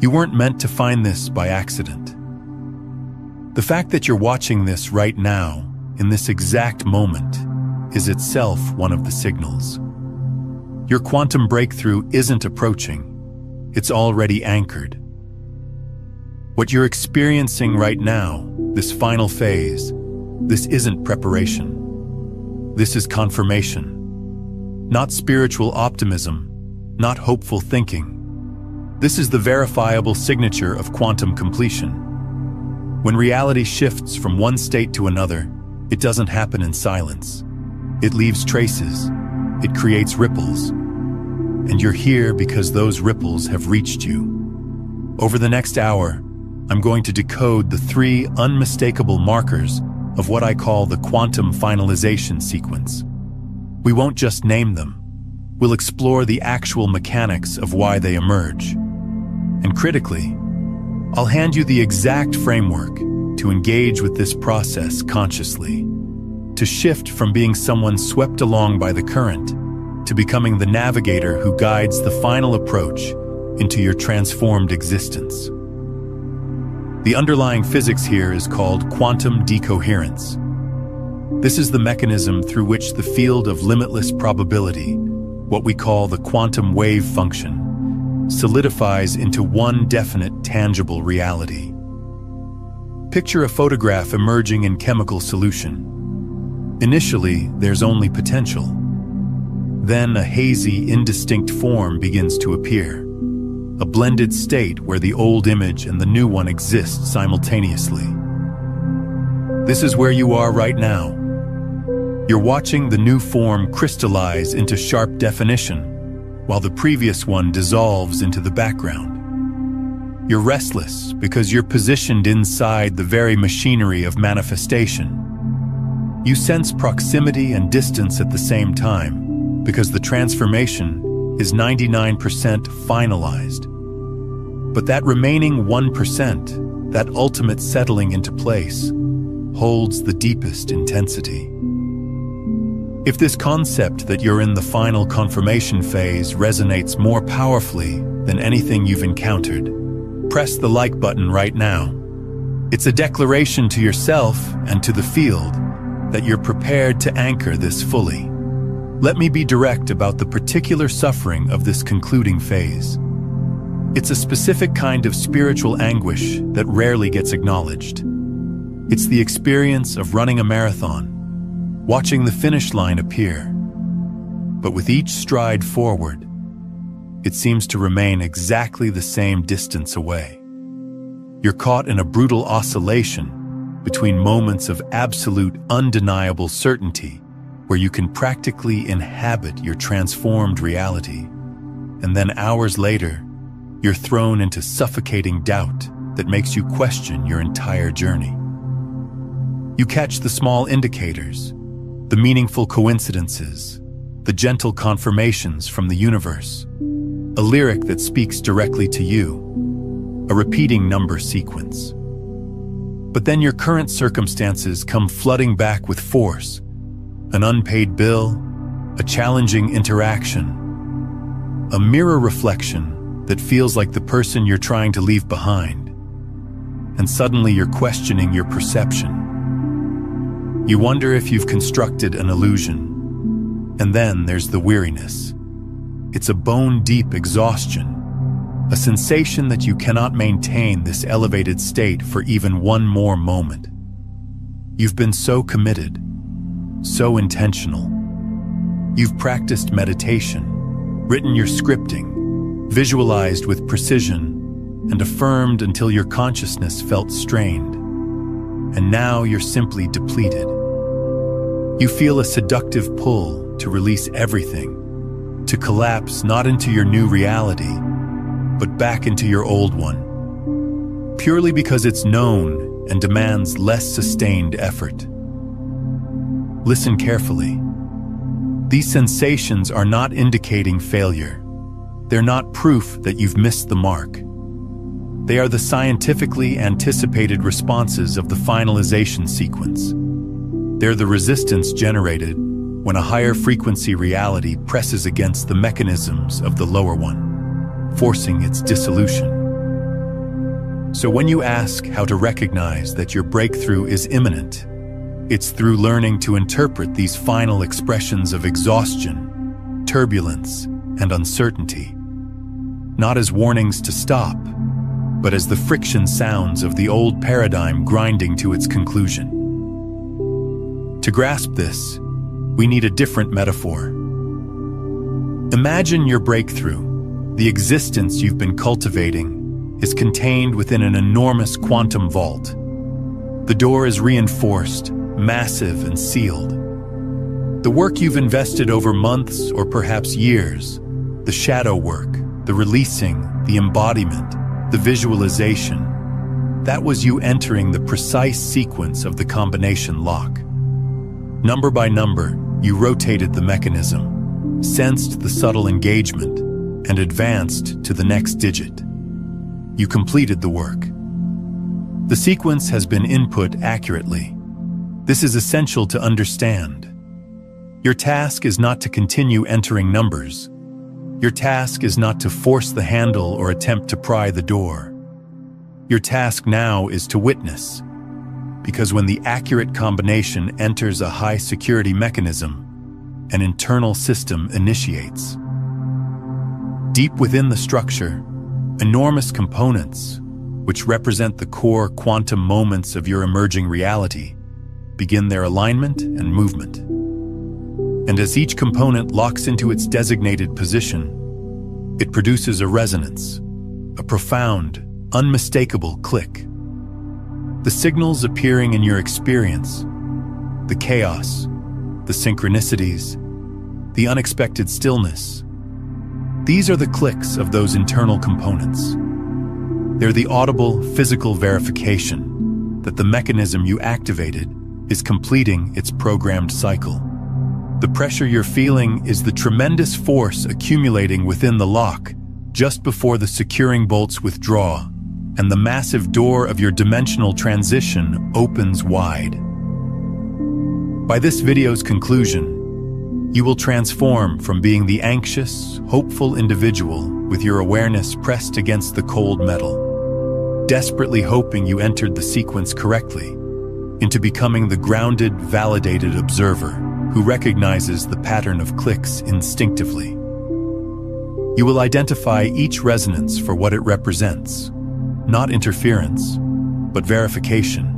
You weren't meant to find this by accident. The fact that you're watching this right now, in this exact moment, is itself one of the signals. Your quantum breakthrough isn't approaching, it's already anchored. What you're experiencing right now, this final phase, this isn't preparation. This is confirmation. Not spiritual optimism, not hopeful thinking. This is the verifiable signature of quantum completion. When reality shifts from one state to another, it doesn't happen in silence. It leaves traces. It creates ripples. And you're here because those ripples have reached you. Over the next hour, I'm going to decode the 3 unmistakable markers of what I call the quantum finalization sequence. We won't just name them. We'll explore the actual mechanics of why they emerge. And critically, I'll hand you the exact framework to engage with this process consciously, to shift from being someone swept along by the current to becoming the navigator who guides the final approach into your transformed existence. The underlying physics here is called quantum decoherence. This is the mechanism through which the field of limitless probability, what we call the quantum wave function, solidifies into one definite, tangible reality. Picture a photograph emerging in chemical solution. Initially, there's only potential. Then a hazy, indistinct form begins to appear. A blended state where the old image and the new one exist simultaneously. This is where you are right now. You're watching the new form crystallize into sharp definition, while the previous one dissolves into the background. You're restless because you're positioned inside the very machinery of manifestation. You sense proximity and distance at the same time because the transformation is 99% finalized. But that remaining 1%, that ultimate settling into place, holds the deepest intensity. If this concept that you're in the final confirmation phase resonates more powerfully than anything you've encountered, press the like button right now. It's a declaration to yourself and to the field that you're prepared to anchor this fully. Let me be direct about the particular suffering of this concluding phase. It's a specific kind of spiritual anguish that rarely gets acknowledged. It's the experience of running a marathon, watching the finish line appear. But with each stride forward, it seems to remain exactly the same distance away. You're caught in a brutal oscillation between moments of absolute, undeniable certainty where you can practically inhabit your transformed reality, and then hours later, you're thrown into suffocating doubt that makes you question your entire journey. You catch the small indicators, the meaningful coincidences, the gentle confirmations from the universe, a lyric that speaks directly to you, a repeating number sequence. But then your current circumstances come flooding back with force. An unpaid bill, a challenging interaction, a mirror reflection that feels like the person you're trying to leave behind. And suddenly you're questioning your perception. You wonder if you've constructed an illusion. And then there's the weariness. It's a bone-deep exhaustion, a sensation that you cannot maintain this elevated state for even one more moment. You've been so committed, so intentional. You've practiced meditation, written your scripting, visualized with precision, and affirmed until your consciousness felt strained. And now you're simply depleted. You feel a seductive pull to release everything, to collapse not into your new reality, but back into your old one, purely because it's known and demands less sustained effort. Listen carefully. These sensations are not indicating failure. They're not proof that you've missed the mark. They are the scientifically anticipated responses of the finalization sequence. They're the resistance generated when a higher frequency reality presses against the mechanisms of the lower one, forcing its dissolution. So when you ask how to recognize that your breakthrough is imminent, it's through learning to interpret these final expressions of exhaustion, turbulence, and uncertainty, not as warnings to stop, but as the friction sounds of the old paradigm grinding to its conclusion. To grasp this, we need a different metaphor. Imagine your breakthrough, the existence you've been cultivating, is contained within an enormous quantum vault. The door is reinforced, massive and sealed. The work you've invested over months or perhaps years, the shadow work, the releasing, the embodiment, the visualization, that was you entering the precise sequence of the combination lock. Number by number, you rotated the mechanism, sensed the subtle engagement, and advanced to the next digit. You completed the work. The sequence has been input accurately. This is essential to understand. Your task is not to continue entering numbers. Your task is not to force the handle or attempt to pry the door. Your task now is to witness, because when the accurate combination enters a high-security mechanism, an internal system initiates. Deep within the structure, enormous components, which represent the core quantum moments of your emerging reality, begin their alignment and movement. And as each component locks into its designated position, it produces a resonance, a profound, unmistakable click. The signals appearing in your experience, the chaos, the synchronicities, the unexpected stillness, these are the clicks of those internal components. They're the audible, physical verification that the mechanism you activated is completing its programmed cycle. The pressure you're feeling is the tremendous force accumulating within the lock just before the securing bolts withdraw, and the massive door of your dimensional transition opens wide. By this video's conclusion, you will transform from being the anxious, hopeful individual with your awareness pressed against the cold metal, desperately hoping you entered the sequence correctly, into becoming the grounded, validated observer who recognizes the pattern of clicks instinctively. You will identify each resonance for what it represents, not interference, but verification.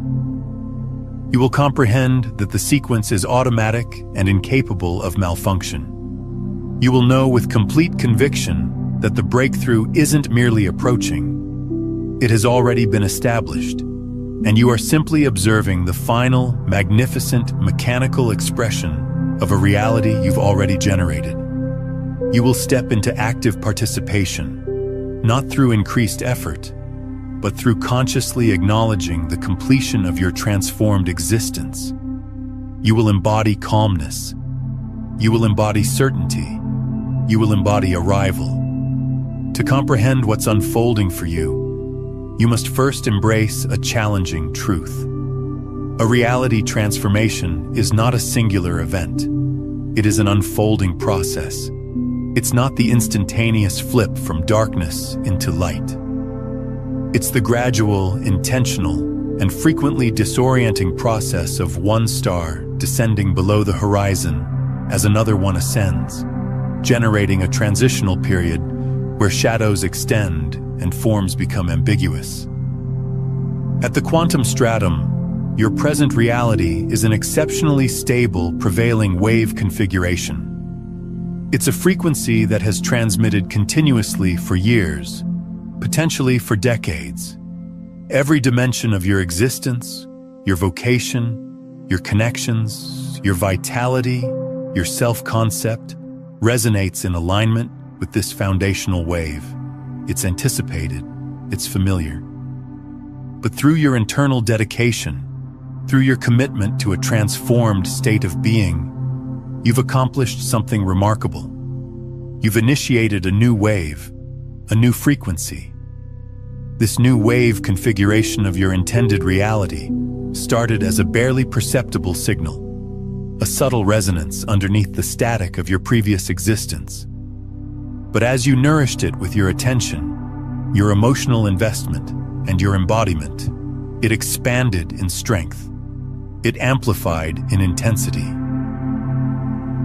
You will comprehend that the sequence is automatic and incapable of malfunction. You will know with complete conviction that the breakthrough isn't merely approaching, it has already been established, and you are simply observing the final, magnificent, mechanical expression of a reality you've already generated. You will step into active participation, not through increased effort, but through consciously acknowledging the completion of your transformed existence. You will embody calmness. You will embody certainty. You will embody arrival. To comprehend what's unfolding for you, you must first embrace a challenging truth. A reality transformation is not a singular event. It is an unfolding process. It's not the instantaneous flip from darkness into light. It's the gradual, intentional, and frequently disorienting process of one star descending below the horizon as another one ascends, generating a transitional period where shadows extend and forms become ambiguous. At the quantum stratum, your present reality is an exceptionally stable, prevailing wave configuration. It's a frequency that has transmitted continuously for years, potentially for decades. Every dimension of your existence, your vocation, your connections, your vitality, your self-concept resonates in alignment with this foundational wave. It's anticipated, it's familiar. But through your internal dedication, through your commitment to a transformed state of being, you've accomplished something remarkable. You've initiated a new wave, a new frequency. This new wave configuration of your intended reality started as a barely perceptible signal, a subtle resonance underneath the static of your previous existence. But as you nourished it with your attention, your emotional investment, and your embodiment. It expanded in strength. It amplified in intensity.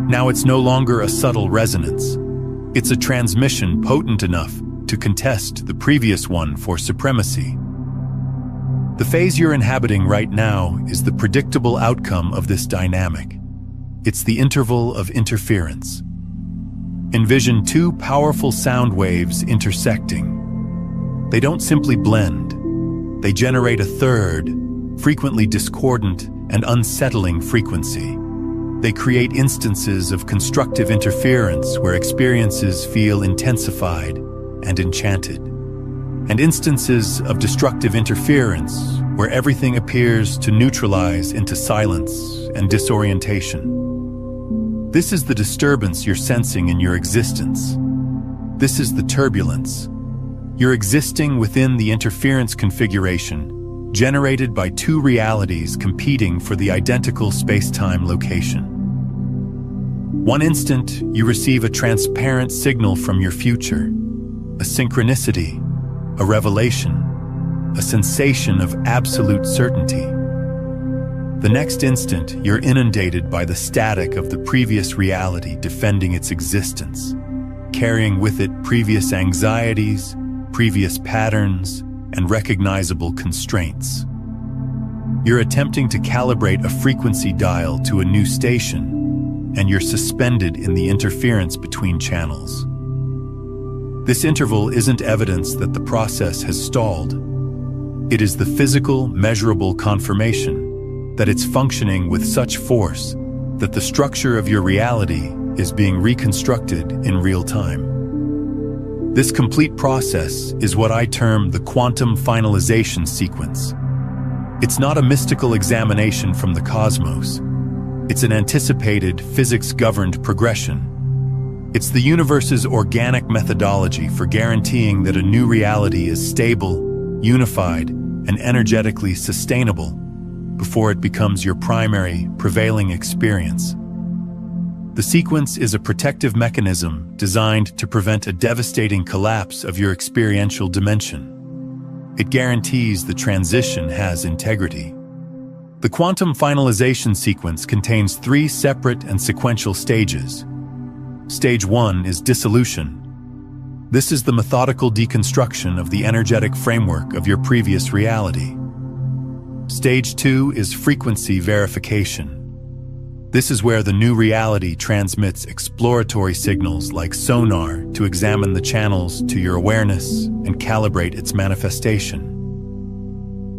Now it's no longer a subtle resonance. It's a transmission potent enough to contest the previous one for supremacy. The phase you're inhabiting right now is the predictable outcome of this dynamic. It's the interval of interference. Envision two powerful sound waves intersecting. They don't simply blend. They generate a third, frequently discordant and unsettling frequency. They create instances of constructive interference where experiences feel intensified and enchanted, and instances of destructive interference where everything appears to neutralize into silence and disorientation. This is the disturbance you're sensing in your existence. This is the turbulence. You're existing within the interference configuration generated by two realities competing for the identical space-time location. One instant, you receive a transparent signal from your future, a synchronicity, a revelation, a sensation of absolute certainty. The next instant, you're inundated by the static of the previous reality defending its existence, carrying with it previous anxieties, previous patterns, and recognizable constraints. You're attempting to calibrate a frequency dial to a new station, and you're suspended in the interference between channels. This interval isn't evidence that the process has stalled. It is the physical, measurable confirmation that it's functioning with such force that the structure of your reality is being reconstructed in real time. This complete process is what I term the quantum finalization sequence. It's not a mystical examination from the cosmos. It's an anticipated, physics-governed progression. It's the universe's organic methodology for guaranteeing that a new reality is stable, unified, and energetically sustainable before it becomes your primary, prevailing experience. The sequence is a protective mechanism designed to prevent a devastating collapse of your experiential dimension. It guarantees the transition has integrity. The quantum finalization sequence contains 3 separate and sequential stages. Stage 1 is dissolution. This is the methodical deconstruction of the energetic framework of your previous reality. Stage 2 is frequency verification. This is where the new reality transmits exploratory signals like sonar to examine the channels to your awareness and calibrate its manifestation.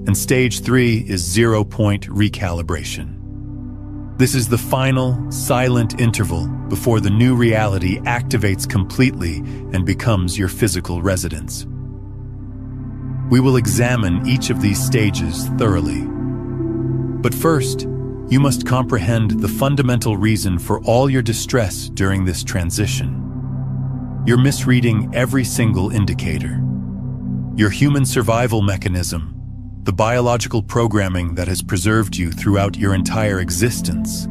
And stage 3 is zero-point recalibration. This is the final, silent interval before the new reality activates completely and becomes your physical residence. We will examine each of these stages thoroughly. But first, you must comprehend the fundamental reason for all your distress during this transition. You're misreading every single indicator. Your human survival mechanism, the biological programming that has preserved you throughout your entire existence,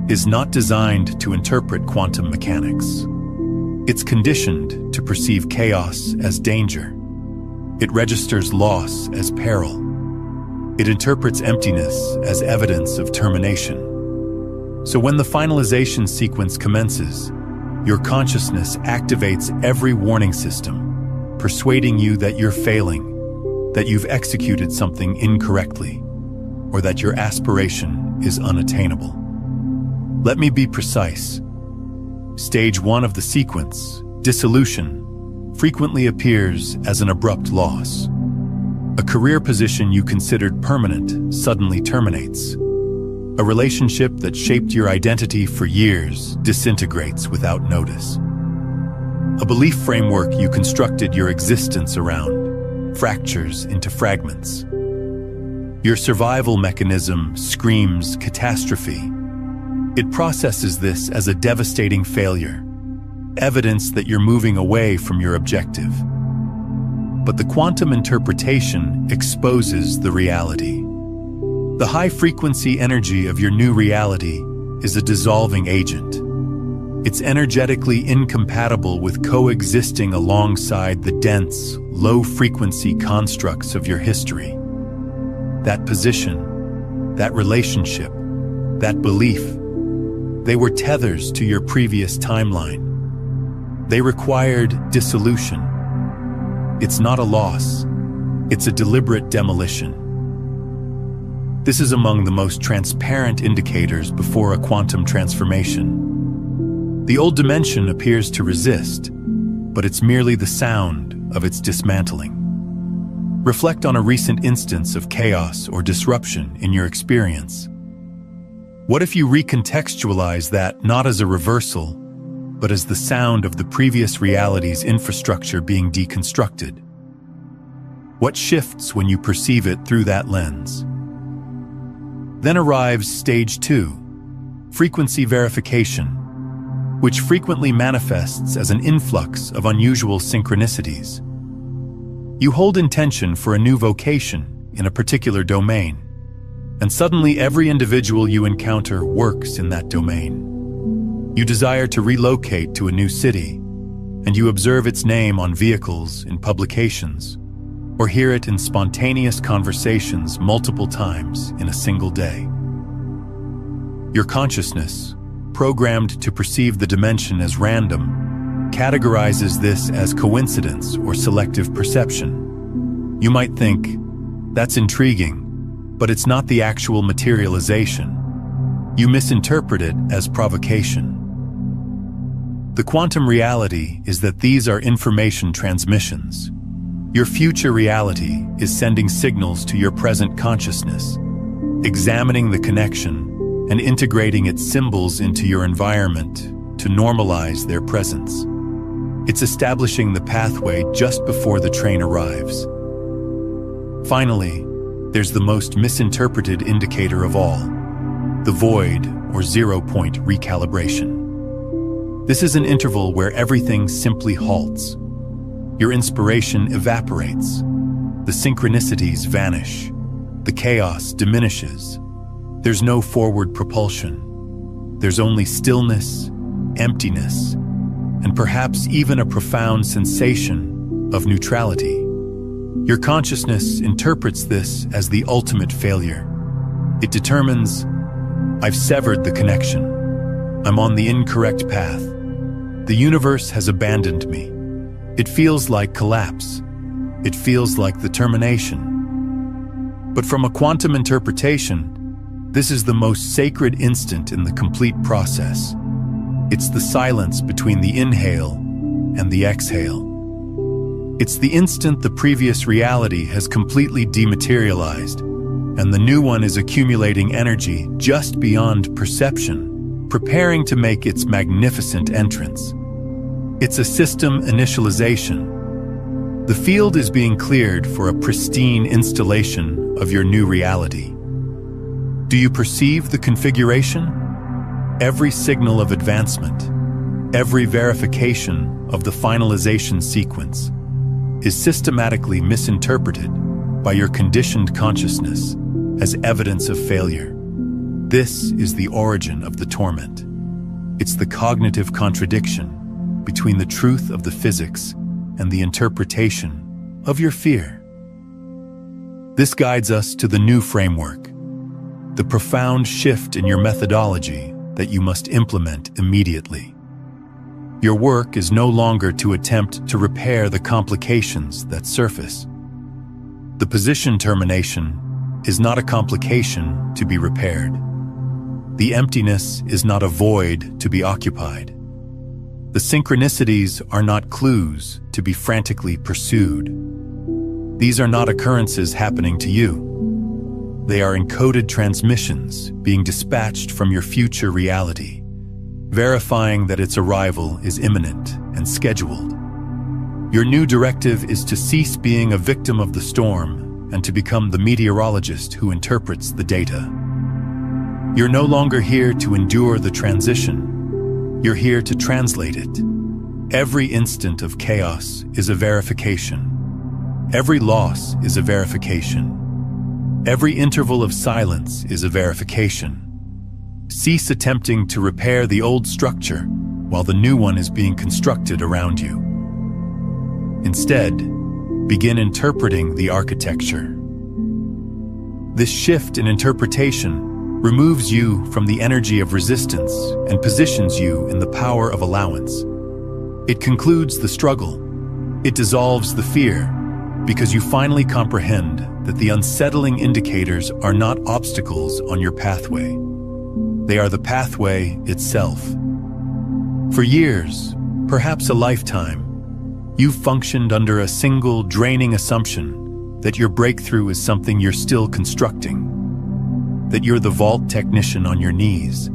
is not designed to interpret quantum mechanics. It's conditioned to perceive chaos as danger. It registers loss as peril. It interprets emptiness as evidence of termination. So when the finalization sequence commences, your consciousness activates every warning system, persuading you that you're failing, that you've executed something incorrectly, or that your aspiration is unattainable. Let me be precise. Stage 1 of the sequence, dissolution, frequently appears as an abrupt loss. A career position you considered permanent suddenly terminates. A relationship that shaped your identity for years disintegrates without notice. A belief framework you constructed your existence around fractures into fragments. Your survival mechanism screams catastrophe. It processes this as a devastating failure, evidence that you're moving away from your objective. But the quantum interpretation exposes the reality. The high-frequency energy of your new reality is a dissolving agent. It's energetically incompatible with coexisting alongside the dense, low-frequency constructs of your history. That position, that relationship, that belief, they were tethers to your previous timeline. They required dissolution. It's not a loss, it's a deliberate demolition. This is among the most transparent indicators before a quantum transformation. The old dimension appears to resist, but it's merely the sound of its dismantling. Reflect on a recent instance of chaos or disruption in your experience. What if you recontextualize that not as a reversal, but as the sound of the previous reality's infrastructure being deconstructed? What shifts when you perceive it through that lens? Then arrives stage 2, frequency verification, which frequently manifests as an influx of unusual synchronicities. You hold intention for a new vocation in a particular domain, and suddenly every individual you encounter works in that domain. You desire to relocate to a new city, and you observe its name on vehicles, in publications, or hear it in spontaneous conversations multiple times in a single day. Your consciousness, programmed to perceive the dimension as random, categorizes this as coincidence or selective perception. You might think, that's intriguing, but it's not the actual materialization. You misinterpret it as provocation. The quantum reality is that these are information transmissions. Your future reality is sending signals to your present consciousness, examining the connection and integrating its symbols into your environment to normalize their presence. It's establishing the pathway just before the train arrives. Finally, there's the most misinterpreted indicator of all, the void or 0-point recalibration. This is an interval where everything simply halts. Your inspiration evaporates, the synchronicities vanish, the chaos diminishes. There's no forward propulsion. There's only stillness, emptiness, and perhaps even a profound sensation of neutrality. Your consciousness interprets this as the ultimate failure. It determines, I've severed the connection. I'm on the incorrect path. The universe has abandoned me. It feels like collapse. It feels like the termination. But from a quantum interpretation, this is the most sacred instant in the complete process. It's the silence between the inhale and the exhale. It's the instant the previous reality has completely dematerialized, and the new one is accumulating energy just beyond perception, preparing to make its magnificent entrance. It's a system initialization. The field is being cleared for a pristine installation of your new reality. Do you perceive the configuration? Every signal of advancement, every verification of the finalization sequence is systematically misinterpreted by your conditioned consciousness as evidence of failure. This is the origin of the torment. It's the cognitive contradiction between the truth of the physics and the interpretation of your fear. This guides us to the new framework, the profound shift in your methodology that you must implement immediately. Your work is no longer to attempt to repair the complications that surface. The position termination is not a complication to be repaired. The emptiness is not a void to be occupied. The synchronicities are not clues to be frantically pursued. These are not occurrences happening to you. They are encoded transmissions being dispatched from your future reality, verifying that its arrival is imminent and scheduled. Your new directive is to cease being a victim of the storm and to become the meteorologist who interprets the data. You're no longer here to endure the transition. You're here to translate it. Every instant of chaos is a verification. Every loss is a verification. Every interval of silence is a verification. Cease attempting to repair the old structure while the new one is being constructed around you. Instead, begin interpreting the architecture. This shift in interpretation removes you from the energy of resistance and positions you in the power of allowance. It concludes the struggle. It dissolves the fear, because you finally comprehend that the unsettling indicators are not obstacles on your pathway. They are the pathway itself. For years, perhaps a lifetime, you've functioned under a single draining assumption that your breakthrough is something you're still constructing, that you're the vault technician on your knees,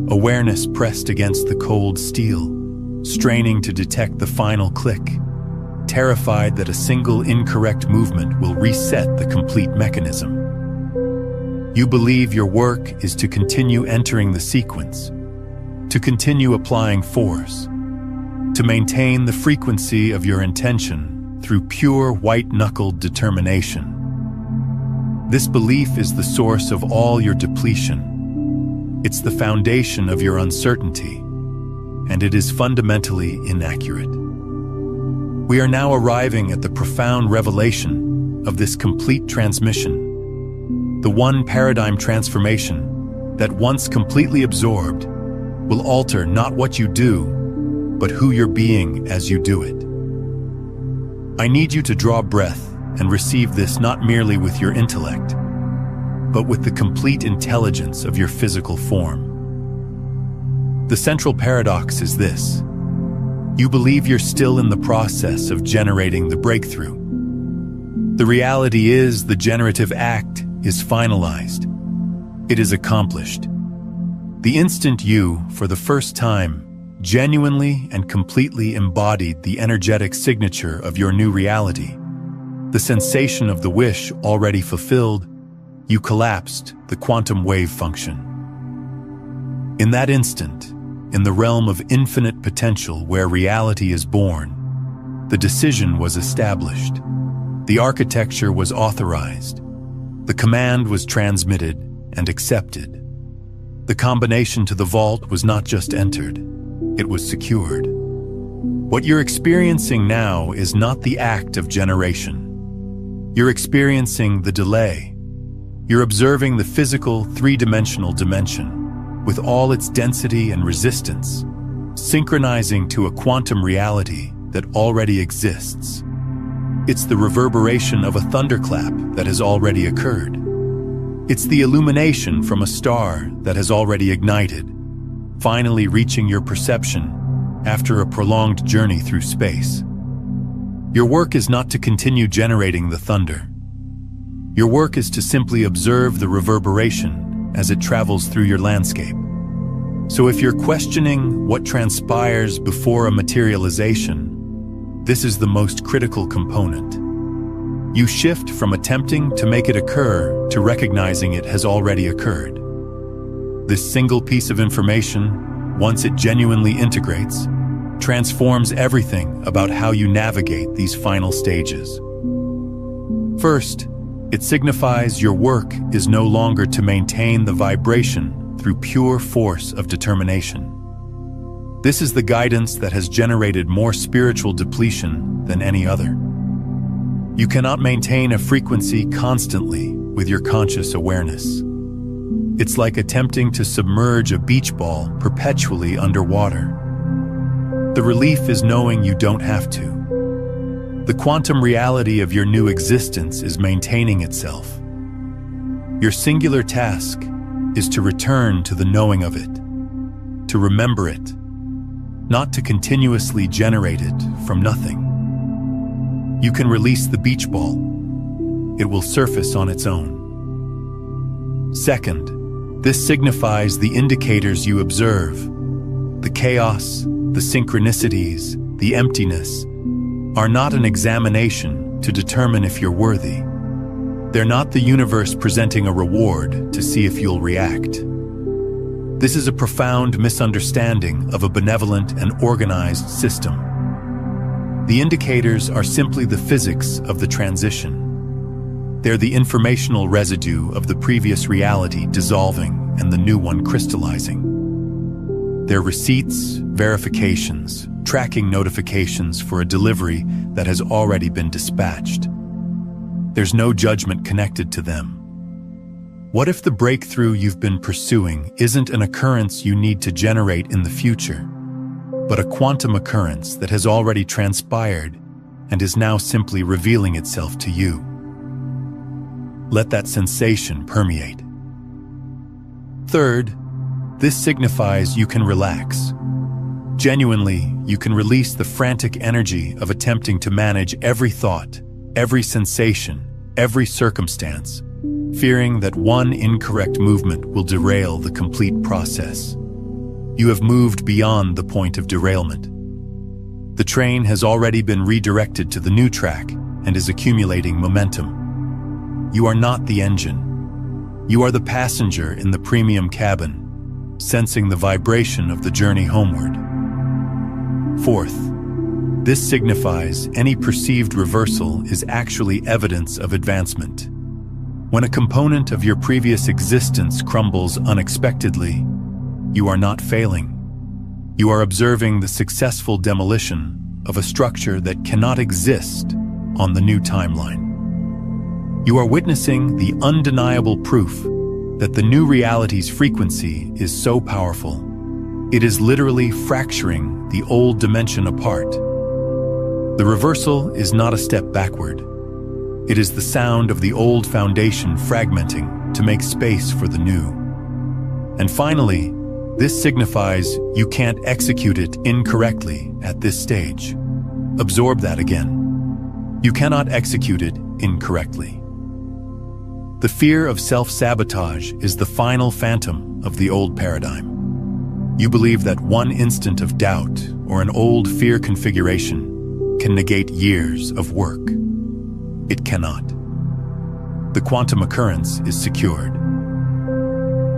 awareness pressed against the cold steel, straining to detect the final click, terrified that a single incorrect movement will reset the complete mechanism. You believe your work is to continue entering the sequence, to continue applying force, to maintain the frequency of your intention through pure white-knuckled determination. This belief is the source of all your depletion. It's the foundation of your uncertainty, and it is fundamentally inaccurate. We are now arriving at the profound revelation of this complete transmission, the one paradigm transformation that, once completely absorbed, will alter not what you do, but who you're being as you do it. I need you to draw breath and receive this not merely with your intellect, but with the complete intelligence of your physical form. The central paradox is this: you believe you're still in the process of generating the breakthrough. The reality is the generative act is finalized. It is accomplished. The instant you, for the first time, genuinely and completely embodied the energetic signature of your new reality, the sensation of the wish already fulfilled, you collapsed the quantum wave function. In that instant, in the realm of infinite potential where reality is born, the decision was established. The architecture was authorized. The command was transmitted and accepted. The combination to the vault was not just entered, it was secured. What you're experiencing now is not the act of generation. You're experiencing the delay. You're observing the physical, three-dimensional dimension, with all its density and resistance, synchronizing to a quantum reality that already exists. It's the reverberation of a thunderclap that has already occurred. It's the illumination from a star that has already ignited, finally reaching your perception after a prolonged journey through space. Your work is not to continue generating the thunder. Your work is to simply observe the reverberation as it travels through your landscape. So if you're questioning what transpires before a materialization, this is the most critical component. You shift from attempting to make it occur to recognizing it has already occurred. This single piece of information, once it genuinely integrates, transforms everything about how you navigate these final stages. First, it signifies your work is no longer to maintain the vibration through pure force of determination. This is the guidance that has generated more spiritual depletion than any other. You cannot maintain a frequency constantly with your conscious awareness. It's like attempting to submerge a beach ball perpetually underwater. The relief is knowing you don't have to. The quantum reality of your new existence is maintaining itself. Your singular task is to return to the knowing of it, to remember it, not to continuously generate it from nothing. You can release the beach ball. It will surface on its own. Second, this signifies the indicators you observe. The chaos, the synchronicities, the emptiness, are not an examination to determine if you're worthy. They're not the universe presenting a reward to see if you'll react. This is a profound misunderstanding of a benevolent and organized system. The indicators are simply the physics of the transition. They're the informational residue of the previous reality dissolving and the new one crystallizing. They're receipts, verifications, tracking notifications for a delivery that has already been dispatched. There's no judgment connected to them. What if the breakthrough you've been pursuing isn't an occurrence you need to generate in the future, but a quantum occurrence that has already transpired and is now simply revealing itself to you? Let that sensation permeate. Third, this signifies you can relax. Genuinely, you can release the frantic energy of attempting to manage every thought, every sensation, every circumstance, fearing that one incorrect movement will derail the complete process. You have moved beyond the point of derailment. The train has already been redirected to the new track and is accumulating momentum. You are not the engine. You are the passenger in the premium cabin, sensing the vibration of the journey homeward. Fourth, this signifies any perceived reversal is actually evidence of advancement. When a component of your previous existence crumbles unexpectedly, you are not failing. You are observing the successful demolition of a structure that cannot exist on the new timeline. You are witnessing the undeniable proof that the new reality's frequency is so powerful, it is literally fracturing the old dimension apart. The reversal is not a step backward. It is the sound of the old foundation fragmenting to make space for the new. And finally, this signifies you can't execute it incorrectly at this stage. Absorb that again. You cannot execute it incorrectly. The fear of self-sabotage is the final phantom of the old paradigm. You believe that one instant of doubt or an old fear configuration can negate years of work. It cannot. The quantum occurrence is secured.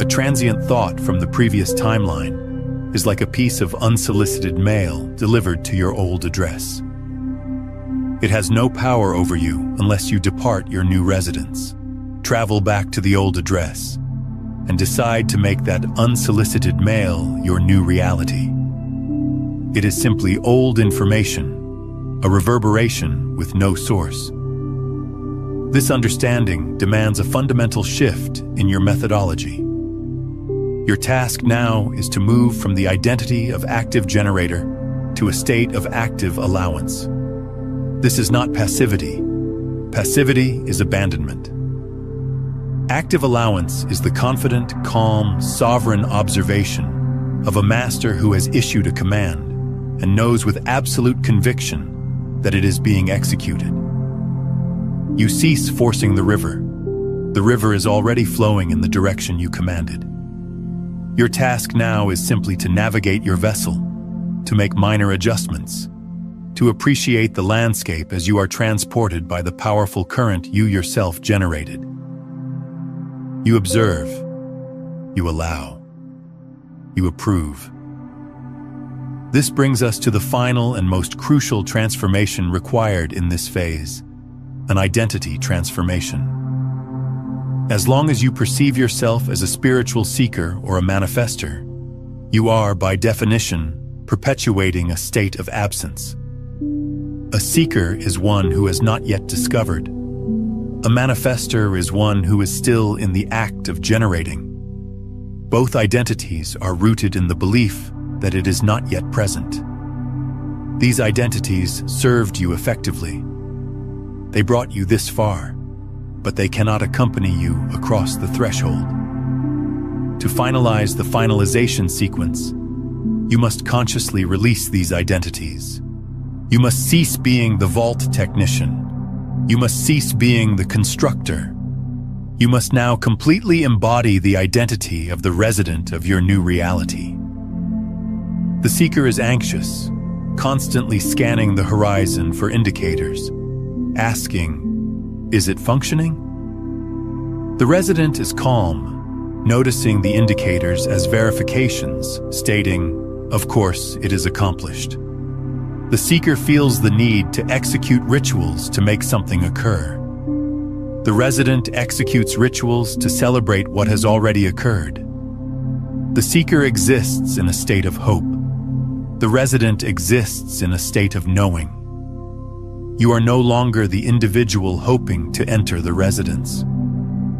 A transient thought from the previous timeline is like a piece of unsolicited mail delivered to your old address. It has no power over you unless you depart your new residence, travel back to the old address, and decide to make that unsolicited mail your new reality. It is simply old information, a reverberation with no source. This understanding demands a fundamental shift in your methodology. Your task now is to move from the identity of active generator to a state of active allowance. This is not passivity. Passivity is abandonment. Active allowance is the confident, calm, sovereign observation of a master who has issued a command and knows with absolute conviction that it is being executed. You cease forcing the river. The river is already flowing in the direction you commanded. Your task now is simply to navigate your vessel, to make minor adjustments, to appreciate the landscape as you are transported by the powerful current you yourself generated. You observe, you allow, you approve. This brings us to the final and most crucial transformation required in this phase, an identity transformation. As long as you perceive yourself as a spiritual seeker or a manifester, you are, by definition, perpetuating a state of absence. A seeker is one who has not yet discovered. A manifester is one who is still in the act of generating. Both identities are rooted in the belief that it is not yet present. These identities served you effectively. They brought you this far, but they cannot accompany you across the threshold. To finalize the finalization sequence, you must consciously release these identities. You must cease being the vault technician. You must cease being the constructor. You must now completely embody the identity of the resident of your new reality. The seeker is anxious, constantly scanning the horizon for indicators, asking, is it functioning? The resident is calm, noticing the indicators as verifications, stating, of course, it is accomplished. The seeker feels the need to execute rituals to make something occur. The resident executes rituals to celebrate what has already occurred. The seeker exists in a state of hope. The resident exists in a state of knowing. You are no longer the individual hoping to enter the residence.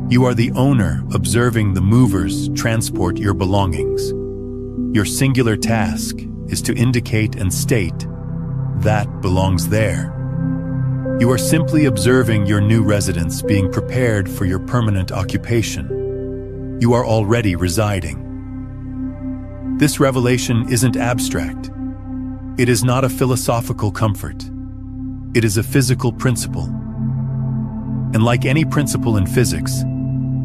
You are the owner observing the movers transport your belongings. Your singular task is to indicate and state that belongs there. You are simply observing your new residence being prepared for your permanent occupation. You are already residing. This revelation isn't abstract. It is not a philosophical comfort. It is a physical principle. And like any principle in physics,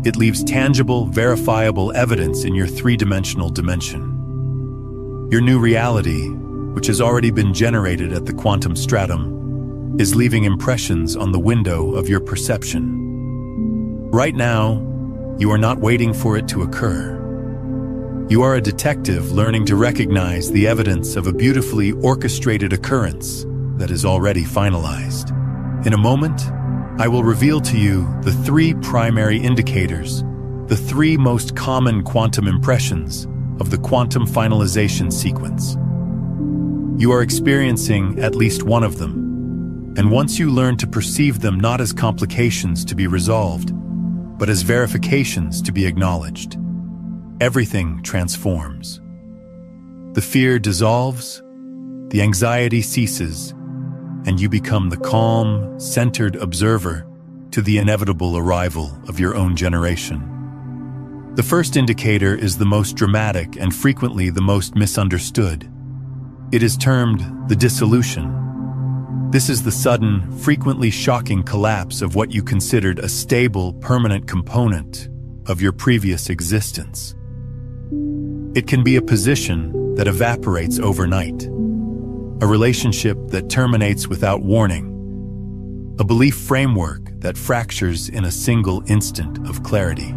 it leaves tangible, verifiable evidence in your three-dimensional dimension. Your new reality, which has already been generated at the quantum stratum, is leaving impressions on the window of your perception. Right now, you are not waiting for it to occur. You are a detective learning to recognize the evidence of a beautifully orchestrated occurrence that is already finalized. In a moment, I will reveal to you the three primary indicators, the three most common quantum impressions of the quantum finalization sequence. You are experiencing at least one of them, and once you learn to perceive them not as complications to be resolved, but as verifications to be acknowledged, everything transforms. The fear dissolves, the anxiety ceases, and you become the calm, centered observer to the inevitable arrival of your own generation. The first indicator is the most dramatic and frequently the most misunderstood. It is termed the dissolution. This is the sudden, frequently shocking collapse of what you considered a stable, permanent component of your previous existence. It can be a position that evaporates overnight, a relationship that terminates without warning, a belief framework that fractures in a single instant of clarity.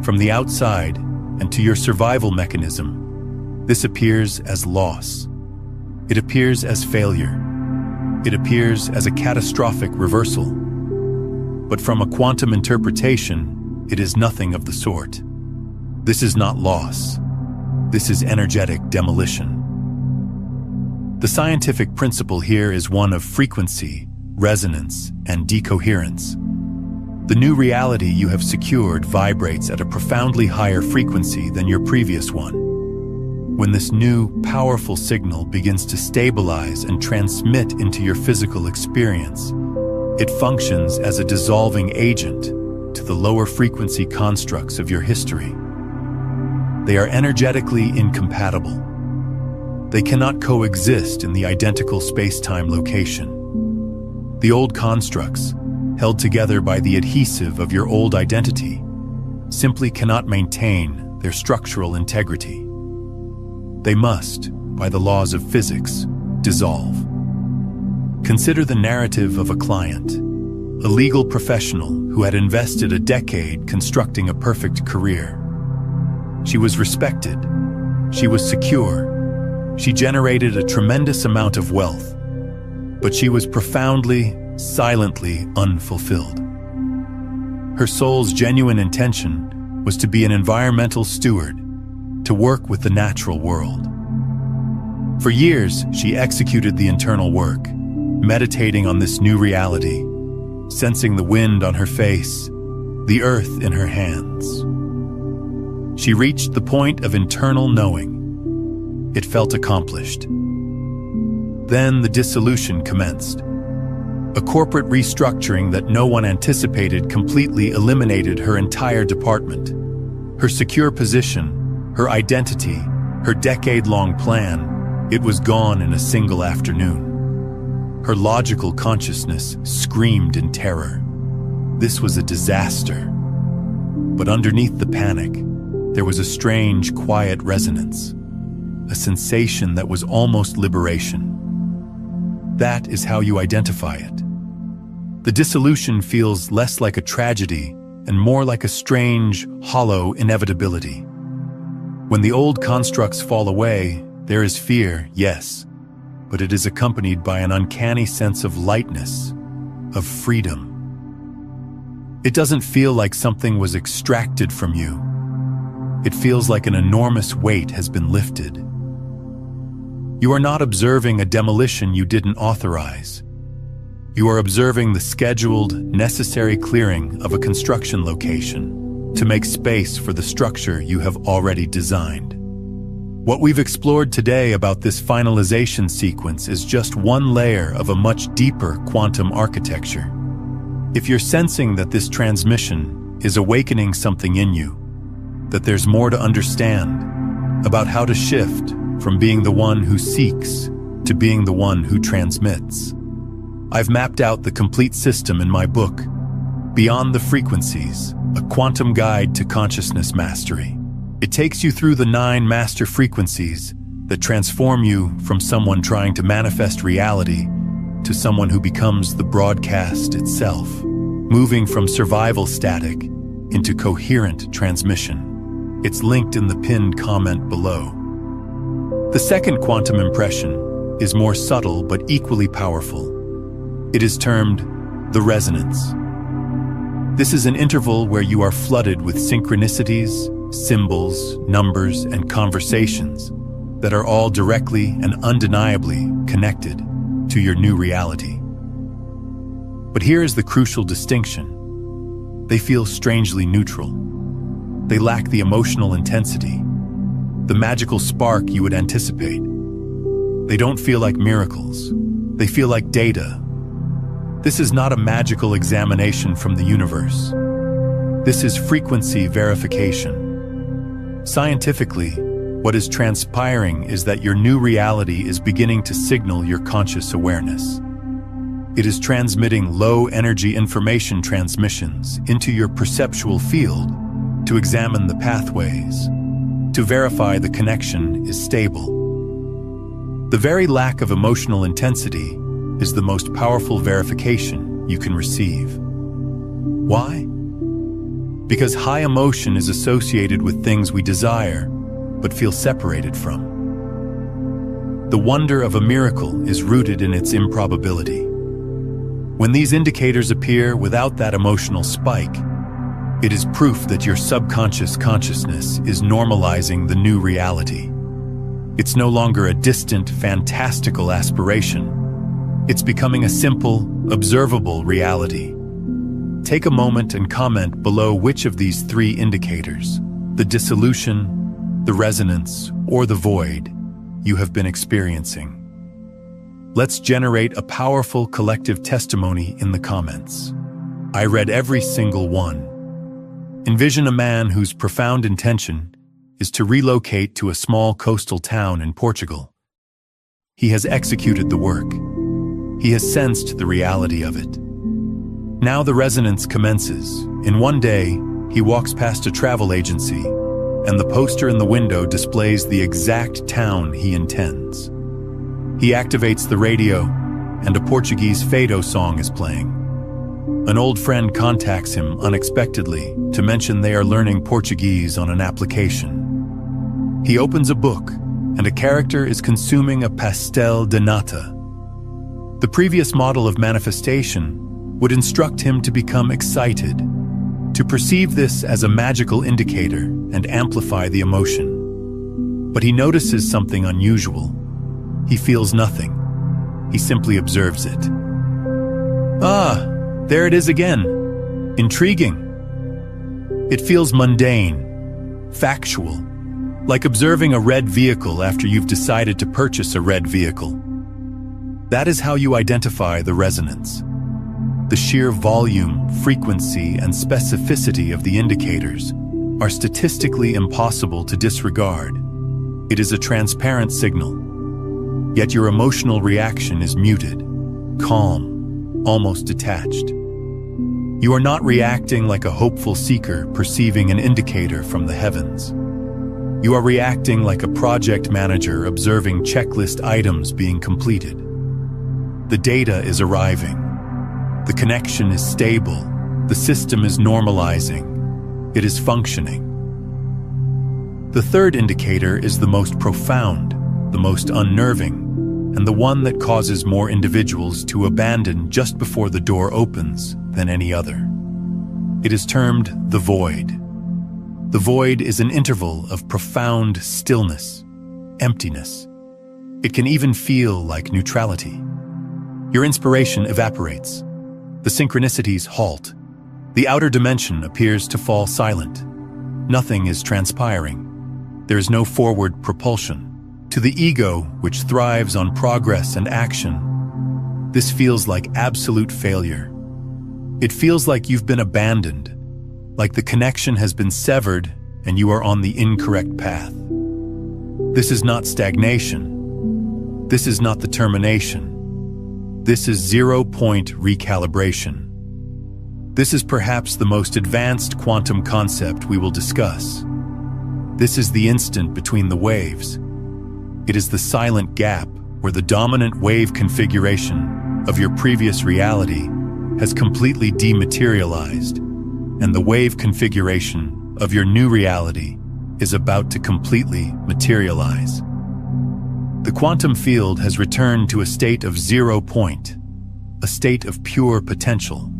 From the outside and to your survival mechanism, this appears as loss. It appears as failure. It appears as a catastrophic reversal. But from a quantum interpretation, it is nothing of the sort. This is not loss. This is energetic demolition. The scientific principle here is one of frequency, resonance, and decoherence. The new reality you have secured vibrates at a profoundly higher frequency than your previous one. When this new, powerful signal begins to stabilize and transmit into your physical experience, it functions as a dissolving agent to the lower frequency constructs of your history. They are energetically incompatible. They cannot coexist in the identical space-time location. The old constructs, held together by the adhesive of your old identity, simply cannot maintain their structural integrity. They must, by the laws of physics, dissolve. Consider the narrative of a client, a legal professional who had invested a decade constructing a perfect career. She was respected. She was secure. She generated a tremendous amount of wealth. But she was profoundly, silently unfulfilled. Her soul's genuine intention was to be an environmental steward, to work with the natural world. For years, she executed the internal work, meditating on this new reality, sensing the wind on her face, the earth in her hands. She reached the point of internal knowing. It felt accomplished. Then the dissolution commenced. A corporate restructuring that no one anticipated completely eliminated her entire department. Her secure position, her identity, her decade-long plan, it was gone in a single afternoon. Her logical consciousness screamed in terror. This was a disaster. But underneath the panic, there was a strange, quiet resonance, a sensation that was almost liberation. That is how you identify it. The dissolution feels less like a tragedy and more like a strange, hollow inevitability. When the old constructs fall away, there is fear, yes, but it is accompanied by an uncanny sense of lightness, of freedom. It doesn't feel like something was extracted from you. It feels like an enormous weight has been lifted. You are not observing a demolition you didn't authorize. You are observing the scheduled, necessary clearing of a construction location to make space for the structure you have already designed. What we've explored today about this finalization sequence is just one layer of a much deeper quantum architecture. If you're sensing that this transmission is awakening something in you, that there's more to understand about how to shift from being the one who seeks to being the one who transmits, I've mapped out the complete system in my book, Beyond the Frequencies, a quantum guide to consciousness mastery. It takes you through the 9 master frequencies that transform you from someone trying to manifest reality to someone who becomes the broadcast itself, moving from survival static into coherent transmission. It's linked in the pinned comment below. The second quantum impression is more subtle but equally powerful. It is termed the resonance. This is an interval where you are flooded with synchronicities, symbols, numbers, and conversations that are all directly and undeniably connected to your new reality. But here is the crucial distinction. They feel strangely neutral. They lack the emotional intensity, the magical spark you would anticipate. They don't feel like miracles. They feel like data. This is not a magical examination from the universe. This is frequency verification. Scientifically, what is transpiring is that your new reality is beginning to signal your conscious awareness. It is transmitting low-energy information transmissions into your perceptual field to examine the pathways, to verify the connection is stable. The very lack of emotional intensity is the most powerful verification you can receive. Why? Because high emotion is associated with things we desire, but feel separated from. The wonder of a miracle is rooted in its improbability. When these indicators appear without that emotional spike, it is proof that your subconscious consciousness is normalizing the new reality. It's no longer a distant, fantastical aspiration. It's becoming a simple, observable reality. Take a moment and comment below which of these 3 indicators, the dissolution, the resonance, or the void, you have been experiencing. Let's generate a powerful collective testimony in the comments. I read every single one. Envision a man whose profound intention is to relocate to a small coastal town in Portugal. He has executed the work. He has sensed the reality of it. Now the resonance commences. In one day, he walks past a travel agency, and the poster in the window displays the exact town he intends. He activates the radio, and a Portuguese fado song is playing. An old friend contacts him unexpectedly to mention they are learning Portuguese on an application. He opens a book, and a character is consuming a pastel de nata. The previous model of manifestation would instruct him to become excited, to perceive this as a magical indicator and amplify the emotion. But he notices something unusual. He feels nothing. He simply observes it. Ah, there it is again. Intriguing. It feels mundane, factual, like observing a red vehicle after you've decided to purchase a red vehicle. That is how you identify the resonance. The sheer volume, frequency, and specificity of the indicators are statistically impossible to disregard. It is a transparent signal. Yet your emotional reaction is muted, calm, almost detached. You are not reacting like a hopeful seeker perceiving an indicator from the heavens. You are reacting like a project manager observing checklist items being completed. The data is arriving. The connection is stable. The system is normalizing. It is functioning. The third indicator is the most profound, the most unnerving, and the one that causes more individuals to abandon just before the door opens than any other. It is termed the void. The void is an interval of profound stillness, emptiness. It can even feel like neutrality. Your inspiration evaporates. The synchronicities halt. The outer dimension appears to fall silent. Nothing is transpiring. There is no forward propulsion. To the ego, which thrives on progress and action, this feels like absolute failure. It feels like you've been abandoned, like the connection has been severed and you are on the incorrect path. This is not stagnation. This is not the termination. This is 0-point recalibration. This is perhaps the most advanced quantum concept we will discuss. This is the instant between the waves. It is the silent gap where the dominant wave configuration of your previous reality has completely dematerialized, and the wave configuration of your new reality is about to completely materialize. The quantum field has returned to a state of 0 point, a state of pure potential,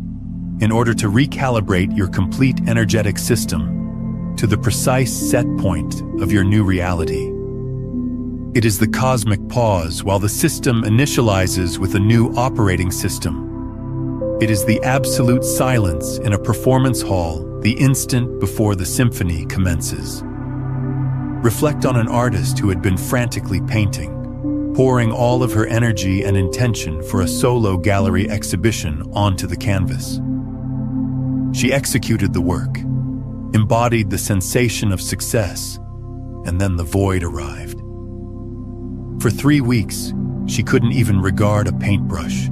in order to recalibrate your complete energetic system to the precise set point of your new reality. It is the cosmic pause while the system initializes with a new operating system. It is the absolute silence in a performance hall the instant before the symphony commences. Reflect on an artist who had been frantically painting, pouring all of her energy and intention for a solo gallery exhibition onto the canvas. She executed the work, embodied the sensation of success, and then the void arrived. For 3 weeks, she couldn't even regard a paintbrush.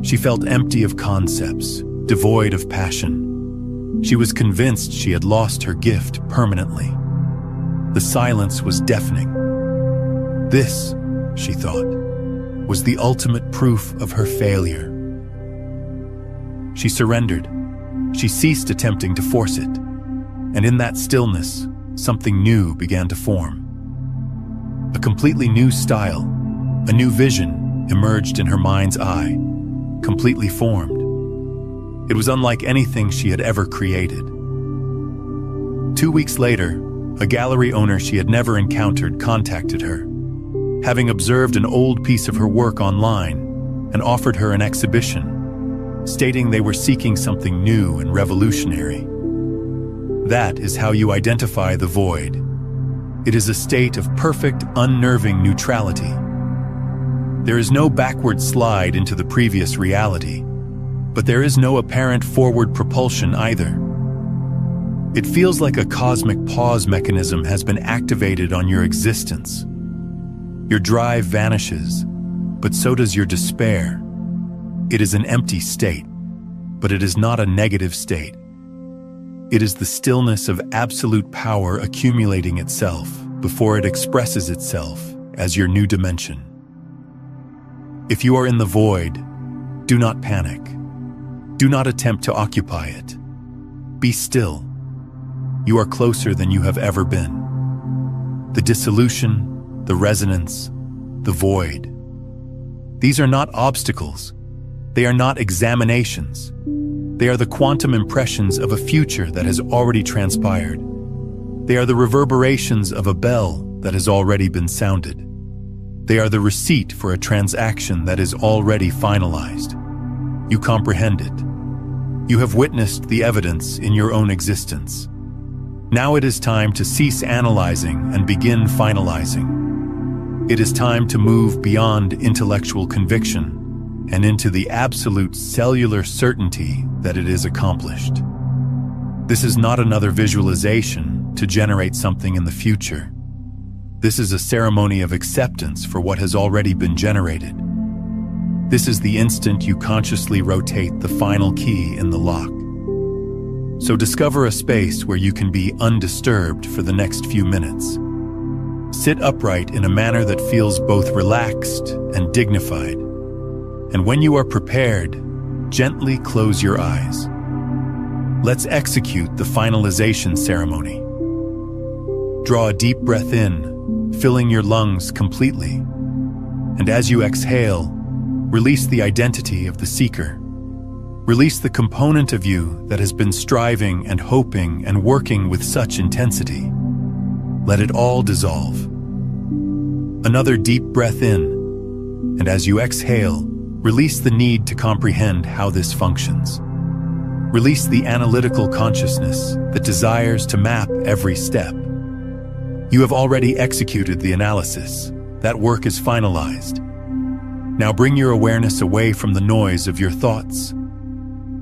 She felt empty of concepts, devoid of passion. She was convinced she had lost her gift permanently. The silence was deafening. This, she thought, was the ultimate proof of her failure. She surrendered. She ceased attempting to force it. And in that stillness, something new began to form. A completely new style, a new vision emerged in her mind's eye, completely formed. It was unlike anything she had ever created. 2 weeks later, a gallery owner she had never encountered contacted her, having observed an old piece of her work online, and offered her an exhibition, stating they were seeking something new and revolutionary. That is how you identify the void. It is a state of perfect, unnerving neutrality. There is no backward slide into the previous reality, but there is no apparent forward propulsion either. It feels like a cosmic pause mechanism has been activated on your existence. Your drive vanishes, but so does your despair. It is an empty state, but it is not a negative state. It is the stillness of absolute power accumulating itself before it expresses itself as your new dimension. If you are in the void, do not panic. Do not attempt to occupy it. Be still. You are closer than you have ever been. The dissolution, the resonance, the void. These are not obstacles. They are not examinations. They are the quantum impressions of a future that has already transpired. They are the reverberations of a bell that has already been sounded. They are the receipt for a transaction that is already finalized. You comprehend it. You have witnessed the evidence in your own existence. Now it is time to cease analyzing and begin finalizing. It is time to move beyond intellectual conviction and into the absolute cellular certainty that it is accomplished. This is not another visualization to generate something in the future. This is a ceremony of acceptance for what has already been generated. This is the instant you consciously rotate the final key in the lock. So discover a space where you can be undisturbed for the next few minutes. Sit upright in a manner that feels both relaxed and dignified. And when you are prepared, gently close your eyes. Let's execute the finalization ceremony. Draw a deep breath in, filling your lungs completely. And as you exhale, release the identity of the seeker. Release the component of you that has been striving and hoping and working with such intensity. Let it all dissolve. Another deep breath in, and as you exhale, release the need to comprehend how this functions. Release the analytical consciousness that desires to map every step. You have already executed the analysis. That work is finalized. Now bring your awareness away from the noise of your thoughts.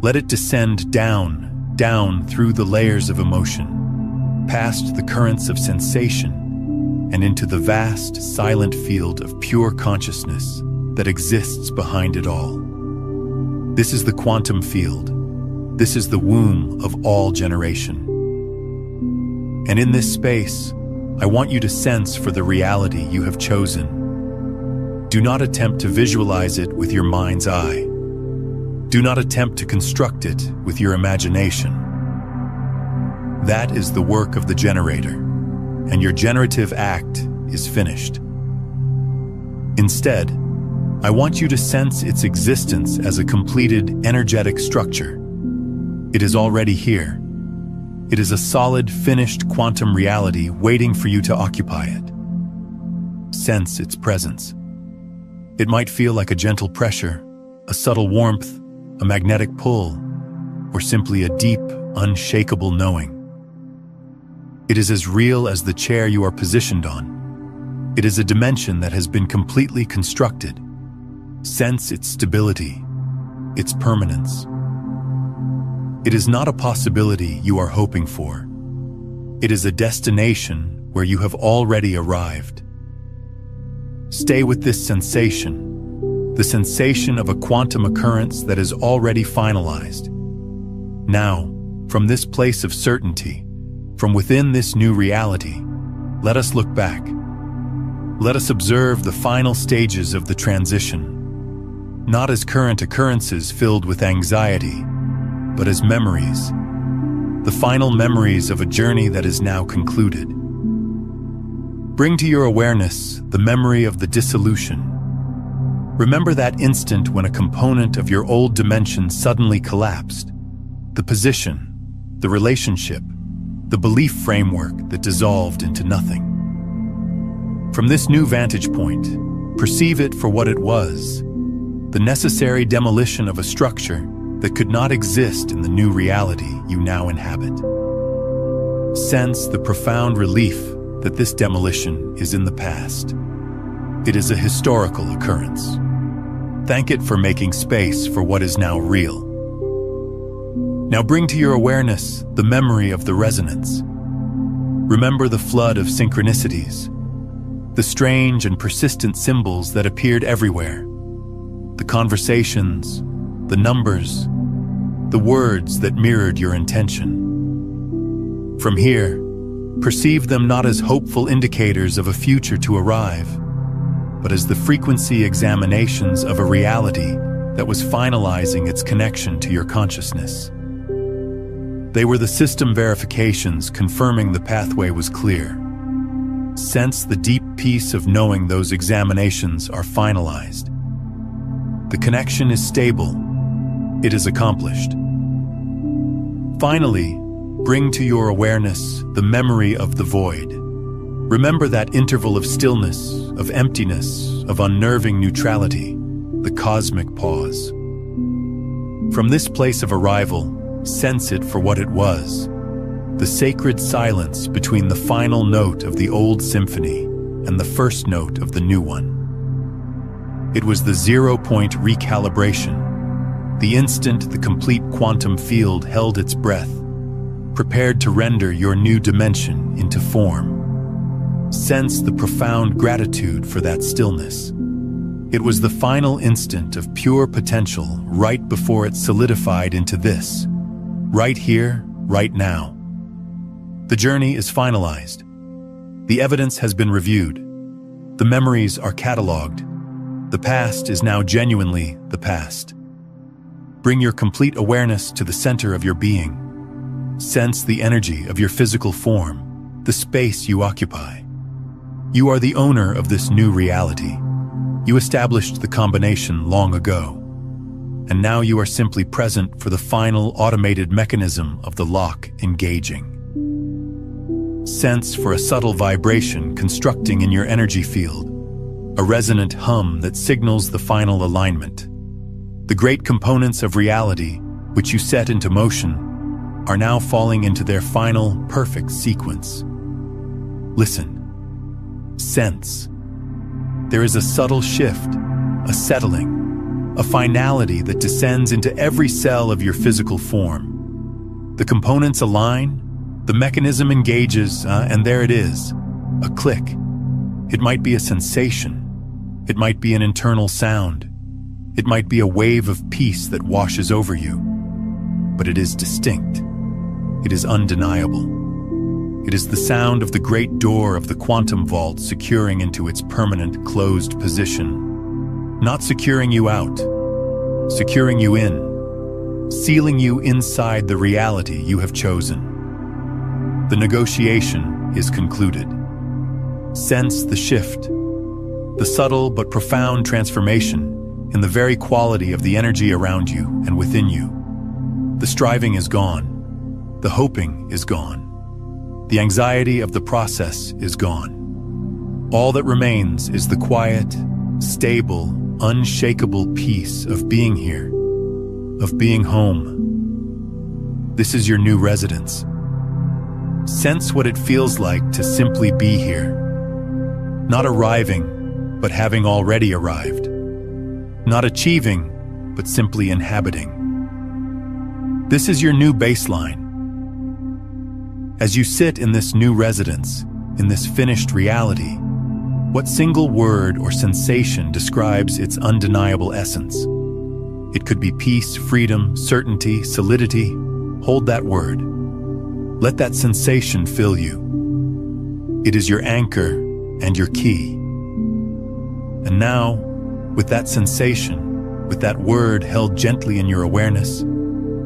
Let it descend down through the layers of emotion, past the currents of sensation, and into the vast, silent field of pure consciousness that exists behind it all. This is the quantum field. This is the womb of all generation. And in this space, I want you to sense for the reality you have chosen. Do not attempt to visualize it with your mind's eye. Do not attempt to construct it with your imagination. That is the work of the generator, and your generative act is finished. Instead, I want you to sense its existence as a completed energetic structure. It is already here. It is a solid, finished quantum reality waiting for you to occupy it. Sense its presence. It might feel like a gentle pressure, a subtle warmth, a magnetic pull, or simply a deep, unshakable knowing. It is as real as the chair you are positioned on. It is a dimension that has been completely constructed. Sense its stability, its permanence. It is not a possibility you are hoping for. It is a destination where you have already arrived. Stay with this sensation, the sensation of a quantum occurrence that is already finalized. Now, from this place of certainty, from within this new reality, let us look back. Let us observe the final stages of the transition, not as current occurrences filled with anxiety, but as memories, the final memories of a journey that is now concluded. Bring to your awareness the memory of the dissolution. Remember that instant when a component of your old dimension suddenly collapsed, the position, the relationship, the belief framework that dissolved into nothing. From this new vantage point, perceive it for what it was, the necessary demolition of a structure that could not exist in the new reality you now inhabit. Sense the profound relief that this demolition is in the past. It is a historical occurrence. Thank it for making space for what is now real. Now bring to your awareness the memory of the resonance. Remember the flood of synchronicities, the strange and persistent symbols that appeared everywhere, the conversations, the numbers, the words that mirrored your intention. From here, perceive them not as hopeful indicators of a future to arrive, but as the frequency examinations of a reality that was finalizing its connection to your consciousness. They were the system verifications confirming the pathway was clear. Sense the deep peace of knowing those examinations are finalized. The connection is stable. It is accomplished. Finally, bring to your awareness the memory of the void. Remember that interval of stillness, of emptiness, of unnerving neutrality, the cosmic pause. From this place of arrival, sense it for what it was, the sacred silence between the final note of the old symphony and the first note of the new one. It was the 0-point recalibration, the instant the complete quantum field held its breath, prepared to render your new dimension into form. Sense the profound gratitude for that stillness. It was the final instant of pure potential right before it solidified into this, right here, right now. The journey is finalized. The evidence has been reviewed. The memories are cataloged. The past is now genuinely the past. Bring your complete awareness to the center of your being. Sense the energy of your physical form, the space you occupy. You are the owner of this new reality. You established the combination long ago, and now you are simply present for the final automated mechanism of the lock engaging. Sense for a subtle vibration constructing in your energy field, a resonant hum that signals the final alignment. The great components of reality, which you set into motion, are now falling into their final, perfect sequence. Listen. Sense. There is a subtle shift, a settling, a finality that descends into every cell of your physical form. The components align, the mechanism engages, and there it is, a click. It might be a sensation. It might be an internal sound. It might be a wave of peace that washes over you. But it is distinct. It is undeniable. It is the sound of the great door of the quantum vault securing into its permanent closed position. Not securing you out, securing you in, sealing you inside the reality you have chosen. The negotiation is concluded. Sense the shift, the subtle but profound transformation in the very quality of the energy around you and within you. The striving is gone. The hoping is gone. The anxiety of the process is gone. All that remains is the quiet, stable, unshakable peace of being here, of being home. This is your new residence. Sense what it feels like to simply be here. Not arriving, but having already arrived. Not achieving, but simply inhabiting. This is your new baseline. As you sit in this new residence, in this finished reality, what single word or sensation describes its undeniable essence? It could be peace, freedom, certainty, solidity. Hold that word. Let that sensation fill you. It is your anchor and your key. And now, with that sensation, with that word held gently in your awareness,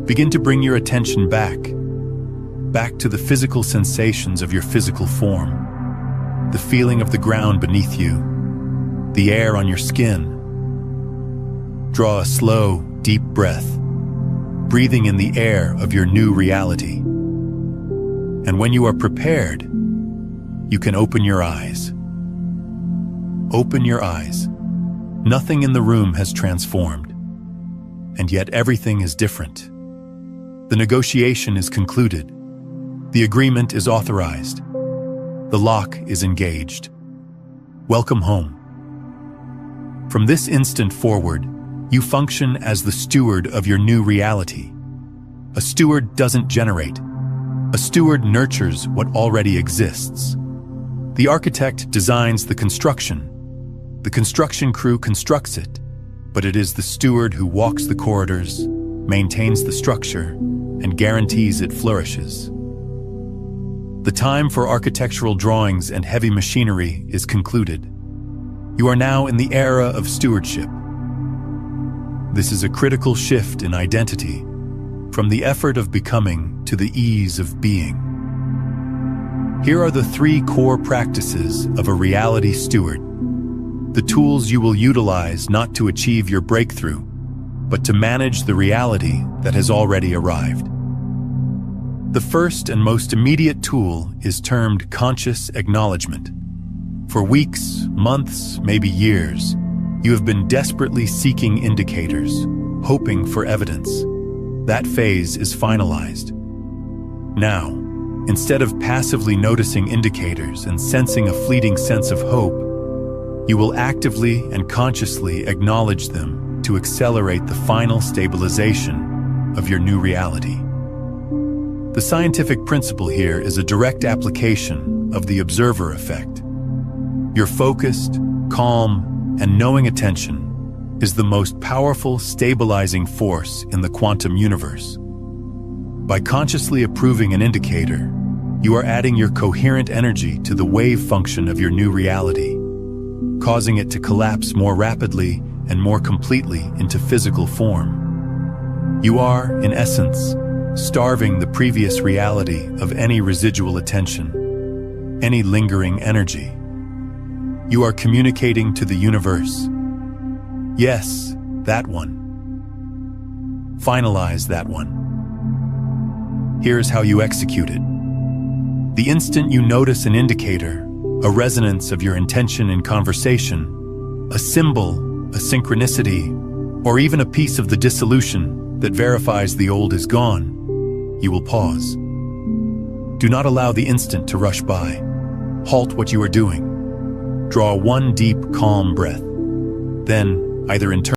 begin to bring your attention back to the physical sensations of your physical form, the feeling of the ground beneath you, the air on your skin. Draw a slow, deep breath, breathing in the air of your new reality. And when you are prepared, you can open your eyes. Open your eyes. Nothing in the room has transformed, and yet everything is different. The negotiation is concluded. The agreement is authorized. The lock is engaged. Welcome home. From this instant forward, you function as the steward of your new reality. A steward doesn't generate. A steward nurtures what already exists. The architect designs the construction. The construction crew constructs it, but it is the steward who walks the corridors, maintains the structure, and guarantees it flourishes. The time for architectural drawings and heavy machinery is concluded. You are now in the era of stewardship. This is a critical shift in identity, from the effort of becoming to the ease of being. Here are the 3 core practices of a reality steward, the tools you will utilize not to achieve your breakthrough, but to manage the reality that has already arrived. The first and most immediate tool is termed conscious acknowledgement. For weeks, months, maybe years, you have been desperately seeking indicators, hoping for evidence. That phase is finalized. Now, instead of passively noticing indicators and sensing a fleeting sense of hope, you will actively and consciously acknowledge them to accelerate the final stabilization of your new reality. The scientific principle here is a direct application of the observer effect. Your focused, calm, and knowing attention is the most powerful stabilizing force in the quantum universe. By consciously approving an indicator, you are adding your coherent energy to the wave function of your new reality, causing it to collapse more rapidly and more completely into physical form. You are, in essence, starving the previous reality of any residual attention, any lingering energy. You are communicating to the universe. Yes, that one. Finalize that one. Here's how you execute it. The instant you notice an indicator, a resonance of your intention in conversation, a symbol, a synchronicity, or even a piece of the dissolution that verifies the old is gone, you will pause. Do not allow the instant to rush by. Halt what you are doing. Draw one deep, calm breath. Then, either internal